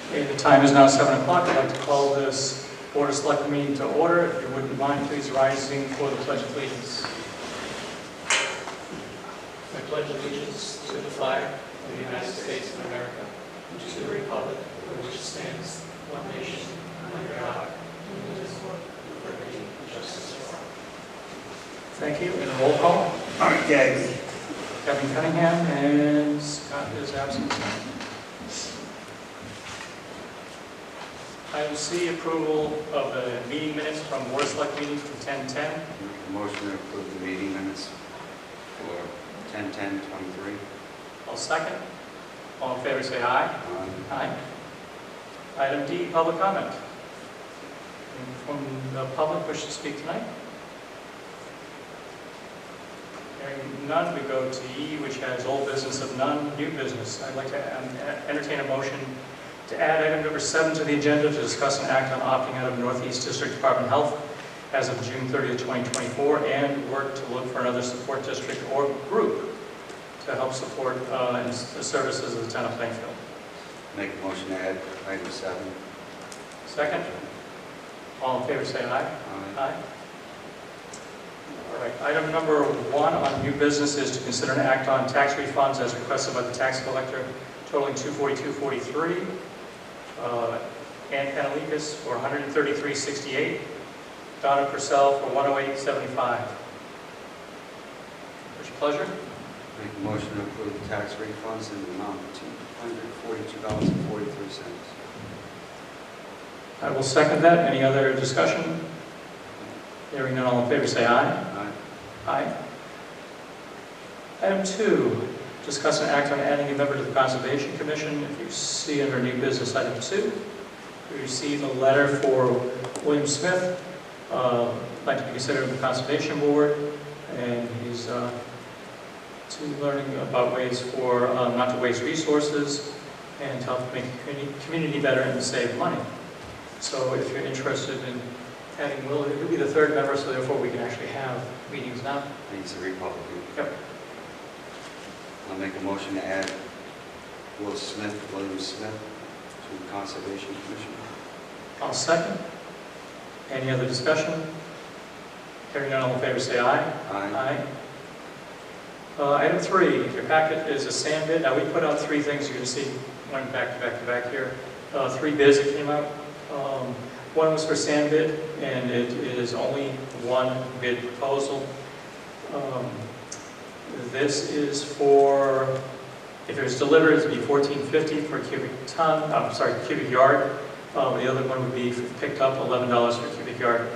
Okay, the time is now 7 o'clock. I'd like to call this Board of Selectmen meeting to order. If you wouldn't mind, please rising for the Pledge of Allegiance. I pledge allegiance to the flag of the United States of America, and to the republic for which it stands, one nation, under God, indivisible, with liberty and justice for all. Thank you. And a roll call. All right, Gaggy. Kevin Cunningham, and Scott is absent. Item C, approval of the meeting minutes from Board of Select meeting from 10:10. Motion to approve the meeting minutes for 10/10/23. I'll second. All in favor say aye. Aye. Item D, public comment. Anyone from the public wish to speak tonight? Hearing none, we go to E, which has old business of none, new business. I'd like to entertain a motion to add item number 7 to the agenda to discuss and act on opting out of Northeast District Department of Health as of June 30th, 2024, and work to look for another support district or group to help support the services of the town of Plainfield. Make a motion to add item 7. Second? All in favor say aye. Aye. All right, item number 1 on new business is to consider and act on tax refunds as requested by the tax collector totaling $242.43. Ann Panalikas for $133.68. Donna Purcell for $108.75. What's your pleasure? Make a motion to approve the tax refunds in the amount of $242.43. I will second that. Any other discussion? Hearing none, all in favor say aye. Aye. Aye. Item 2, discuss and act on adding a member to the Conservation Commission. If you see under new business item 2, we received a letter for William Smith, like to be considered on the Conservation Board, and he's to learning about ways for not to waste resources and to help make the community better and save money. So if you're interested in adding Will, it could be the 3rd member, so therefore we can actually have meetings now. He's a Republican. Yep. I'll make a motion to add William Smith to the Conservation Commission. I'll second. Any other discussion? Hearing none, all in favor say aye. Aye. Item 3, your packet is a sand bid. Now we put out 3 things. You can see one back to back to back here. 3 bids that came out. One was for sand bid, and it is only 1 bid proposal. This is for, if it was delivered, it would be $14.50 per cubic yard. The other one would be picked up, $11 per cubic yard.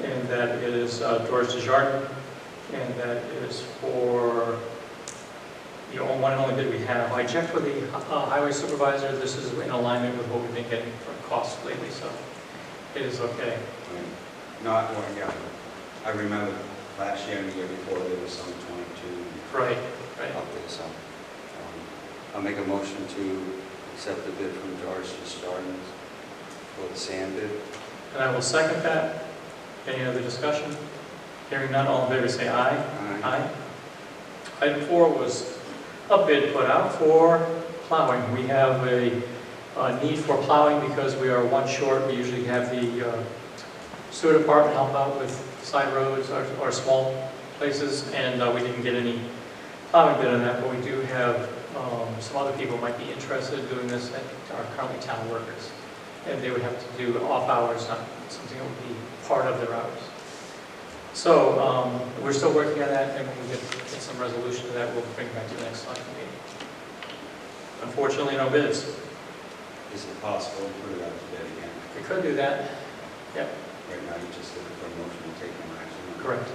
And that is George Desjardins. And that is for the one and only bid we have. I checked with the highway supervisor. This is in alignment with what we've been getting for costs lately, so it is okay. I remember last year and the year before there was some 22 Right. up there, so I'll make a motion to accept the bid from George Desjardins for the sand bid. And I will second that. Any other discussion? Hearing none, all in favor say aye. Aye. Item 4 was a bid put out for plowing. We have a need for plowing because we are 1 short. We usually have the sewer department help out with side roads or small places, and we didn't get any plowing bid on that, but we do have some other people might be interested in doing this that are currently town workers. And they would have to do off hours, not something that would be part of their hours. So we're still working on that, and when we get some resolution to that, we'll bring it back to the next select meeting. Unfortunately, no bids. Is it possible to put it out to bid again? We could do that. Yep. Right now, you're just looking for a motion to take no action on it. Correct.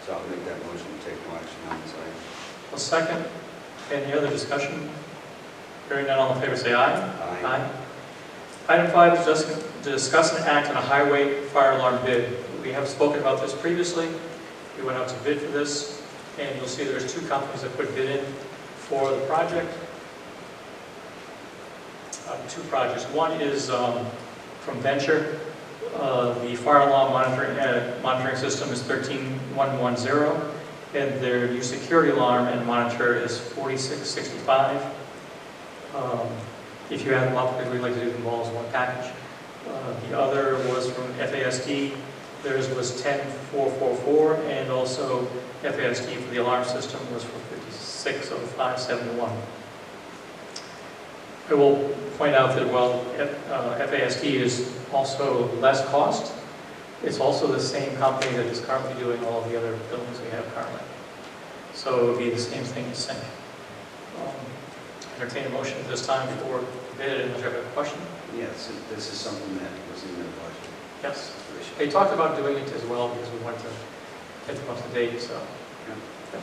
So I'll make that motion to take no action on this item. Well, second. Any other discussion? Hearing none, all in favor say aye. Aye. Item 5 is just to discuss and act on a highway fire alarm bid. We have spoken about this previously. We went out to bid for this, and you'll see there's 2 companies that put bid in for the project. 2 projects. One is from Venture. The fire alarm monitoring system is 13110, and their new security alarm and monitor is 4665. if you add them up, because we like to do them all as one package. The other was from FASD. Theirs was 10,444, and also FASD for the alarm system was for 56,0571. I will point out that while FASD is also less cost, it's also the same company that is currently doing all of the other buildings we have currently. So it would be the same thing in sync. Entertain a motion at this time for bid, unless you have a question. Yes, this is something that was in the budget. Yes. They talked about doing it as well because we wanted to get them up to date, so. Yeah.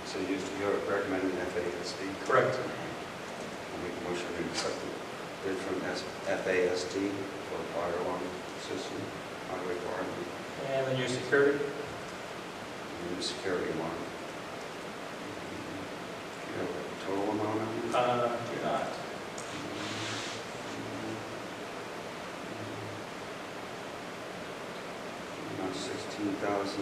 So you're recommending FASD? Correct. I'll make a motion to accept the bid from FASD for the fire alarm system, highway department, And the new security. and the security alarm. Do you have a total amount on it? Do not. $16,049.71.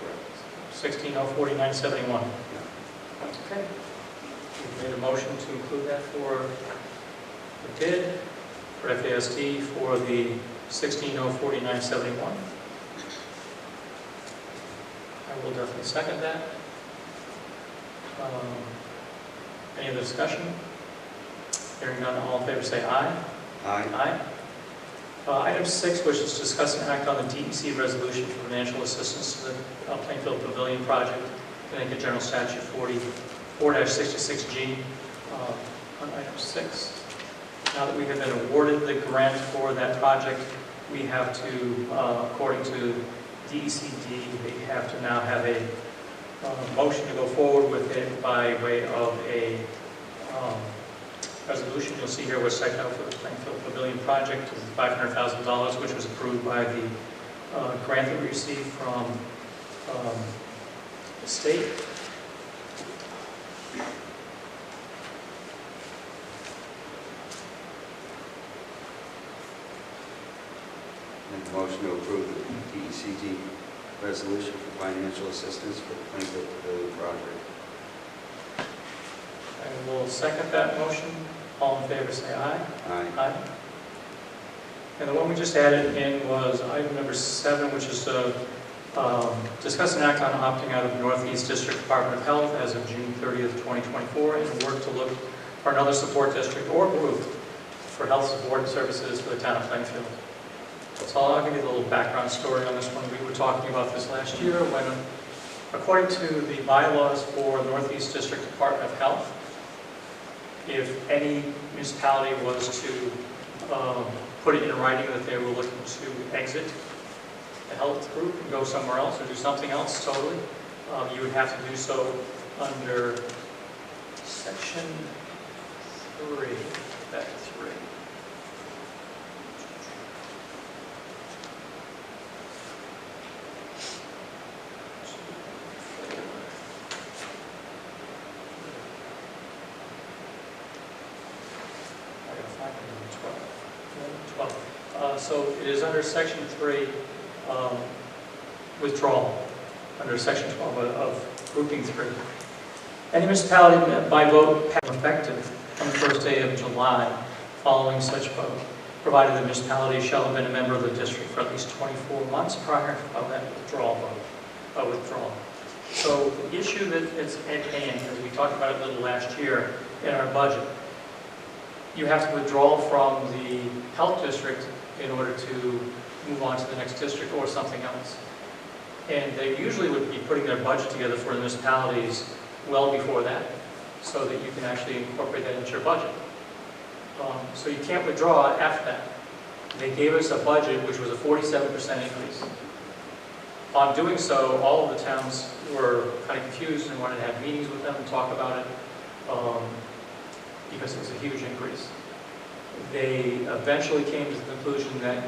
Correct. 16,049.71. Yeah. Okay. We've made a motion to include that for the bid for FASD for the 16,049.71. I will definitely second that. Any other discussion? Hearing none, all in favor say aye. Aye. Aye. Item 6, which is discuss and act on the DEC resolution for financial assistance to the Plainfield Pavilion project, Connecticut General Statute 44-66G. On item 6, now that we have been awarded the grant for that project, we have to, according to DECD, we have to now have a motion to go forward with it by way of a resolution. You'll see here we're second out for the Plainfield Pavilion project of $500,000, which was approved by the grant that we received from the state. Make a motion to approve the DECD resolution for financial assistance for the Plainfield Pavilion project. I will second that motion. All in favor say aye. Aye. Aye. And the one we just added in was item number 7, which is to discuss and act on opting out of the Northeast District Department of Health as of June 30th, 2024, and work to look for another support district or group for health support services for the town of Plainfield. So I'll give you a little background story on this one. We were talking about this last year when, according to the bylaws for Northeast District Department of Health, if any municipality was to put it in writing that they were looking to exit the health group and go somewhere else or do something else totally, you would have to do so under section 3, back to 3. So it is under section 3, withdrawal, under section 12 of grouping 3. Any municipality by vote effective on the first day of July following such vote, provided the municipality shall have been a member of the district for at least 24 months prior to that withdrawal vote. So the issue that is at hand, as we talked about it a little last year in our budget, you have to withdraw from the health district in order to move on to the next district or something else. And they usually would be putting their budget together for the municipalities well before that, so that you can actually incorporate that into your budget. So you can't withdraw after that. They gave us a budget which was a 47% increase. On doing so, all of the towns were kind of confused and wanted to have meetings with them and talk about it, because it was a huge increase. They eventually came to the conclusion that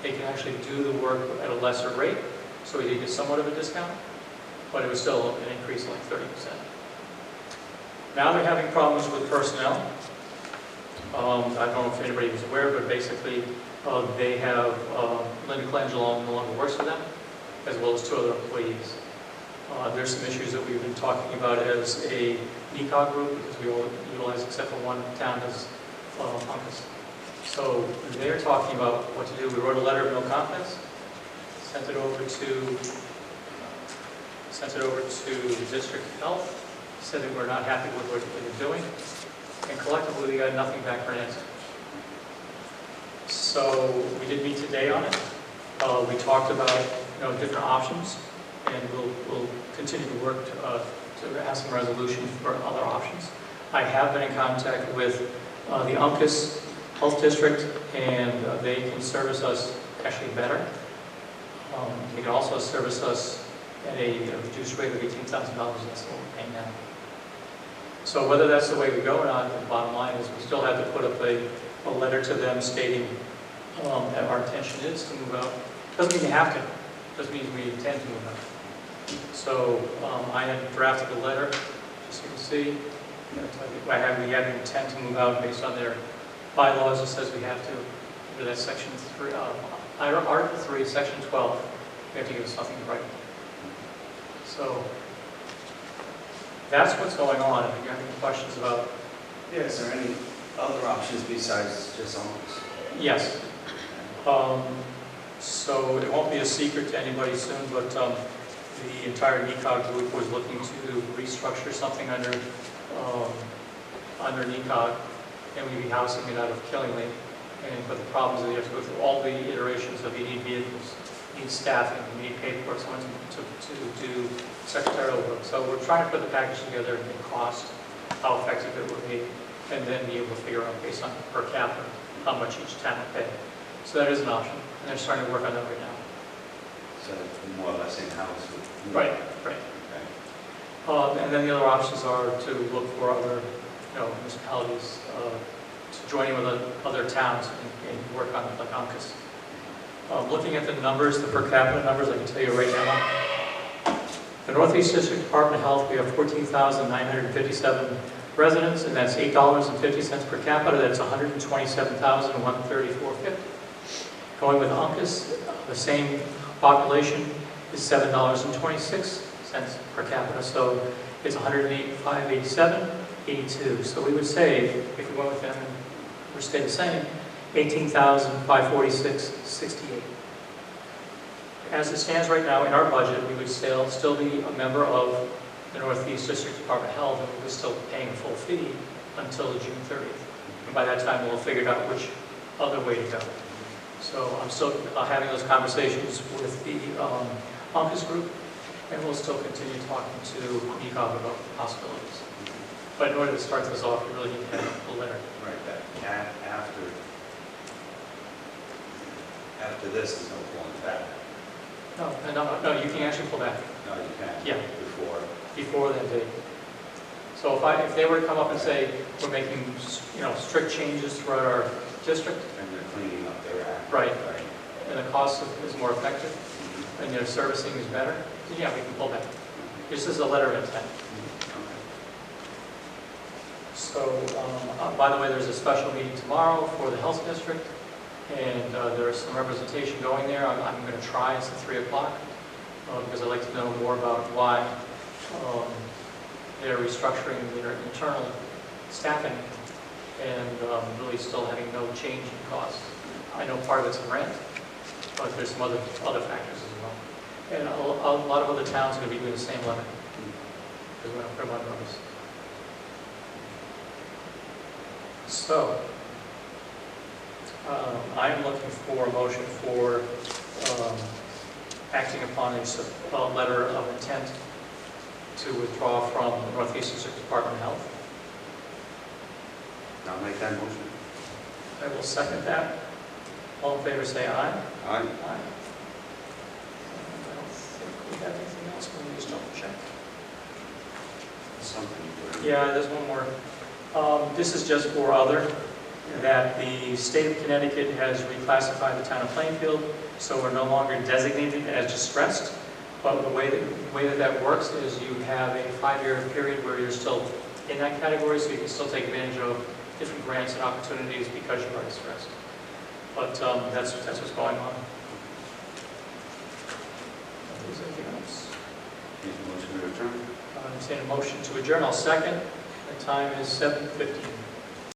they can actually do the work at a lesser rate, so we did get somewhat of a discount, but it was still an increase of like 30%. Now they're having problems with personnel. I don't know if anybody was aware, but basically they have Linda Colangelo no longer works for them, as well as 2 other employees. There's some issues that we've been talking about as a NECOG group, because we all utilize, except for one town, as Uncas. So they're talking about what to do. We wrote a letter of no confidence, sent it over to District Health, said that we're not happy with what they're doing, and collectively we got nothing back for an answer. So we did meet today on it. We talked about different options, and we'll continue to work to have some resolution for other options. I have been in contact with the Uncas Health District, and they can service us actually better. They can also service us at a reduced rate of $18,000. That's what we're paying now. So whether that's the way we go or not, the bottom line is we still have to put up a letter to them stating that our intention is to move out. Doesn't mean you have to. Just means we intend to move out. So I had drafted a letter, just so you can see. We have an intent to move out based on their bylaws. It says we have to, under that section 3, Article 3, Section 12, we have to give us something to write. So that's what's going on. If you have any questions about... Yeah, is there any other options besides just Uncas? Yes. So it won't be a secret to anybody soon, but the entire NECOG group was looking to restructure something under NECOG, and we'd be housing it out of Killingly. But the problem is that you have to go through all the iterations of you need vehicles, you need staffing, you need paperwork, someone to do secretarial work. So we're trying to put the package together and cost, how effective it would be, and then be able to figure out based on per capita how much each town will pay. So that is an option, and they're starting to work on that right now. So more or less in-house? Right. Okay. And then the other options are to look for other municipalities to join in with other towns and work on it, like Uncas. Looking at the numbers, the per capita numbers, I can tell you right now. The Northeast District Department of Health, we have 14,957 residents, and that's $8.50 per capita. That's $127,134.50. Going with Uncas, the same population is $7.26 per capita, so it's $108,587.82. So we would save, if we went with them and we stayed the same, $18,546.68. As it stands right now in our budget, we would still be a member of the Northeast District Department of Health, and we would still be paying a full fee until June 30th. And by that time, we'll have figured out which other way to go. So I'm still having those conversations with the Uncas group, and we'll still continue talking to NECOG about possibilities. But in order to start this off, we really need to have a letter. Right, that after this, there's no pulling back. No, you can actually pull back. No, you can't. Yeah. Before That date. So if they were to come up and say, we're making strict changes throughout our district. And they're cleaning up their act. Right. And the cost is more effective, and their servicing is better, then yeah, we can pull back. This is a letter of intent. So, by the way, there's a special meeting tomorrow for the health district, and there is some representation going there. I'm going to try. It's at 3 o'clock, because I'd like to know more about why they're restructuring their internal staffing and really still having no change in costs. I know part of it's rent, but there's some other factors as well. And a lot of other towns are going to be doing the same letter, because we're going to put them on notice. So, I'm looking for a motion for acting upon a letter of intent to withdraw from the Northeast District Department of Health. I'll make that motion. I will second that. All in favor say aye. Aye. Aye. I don't think we have anything else. Let me just double check. Something. Yeah, there's one more. This is just for other, that the state of Connecticut has reclassified the town of Plainfield, so we're no longer designated as distressed. But the way that works is you have a 5-year period where you're still in that category, so you can still take advantage of different grants and opportunities because you are distressed. But that's what's going on. Is there anything else? Need a motion to adjourn? I'm saying a motion to adjourn. I'll second. The time is 7:15.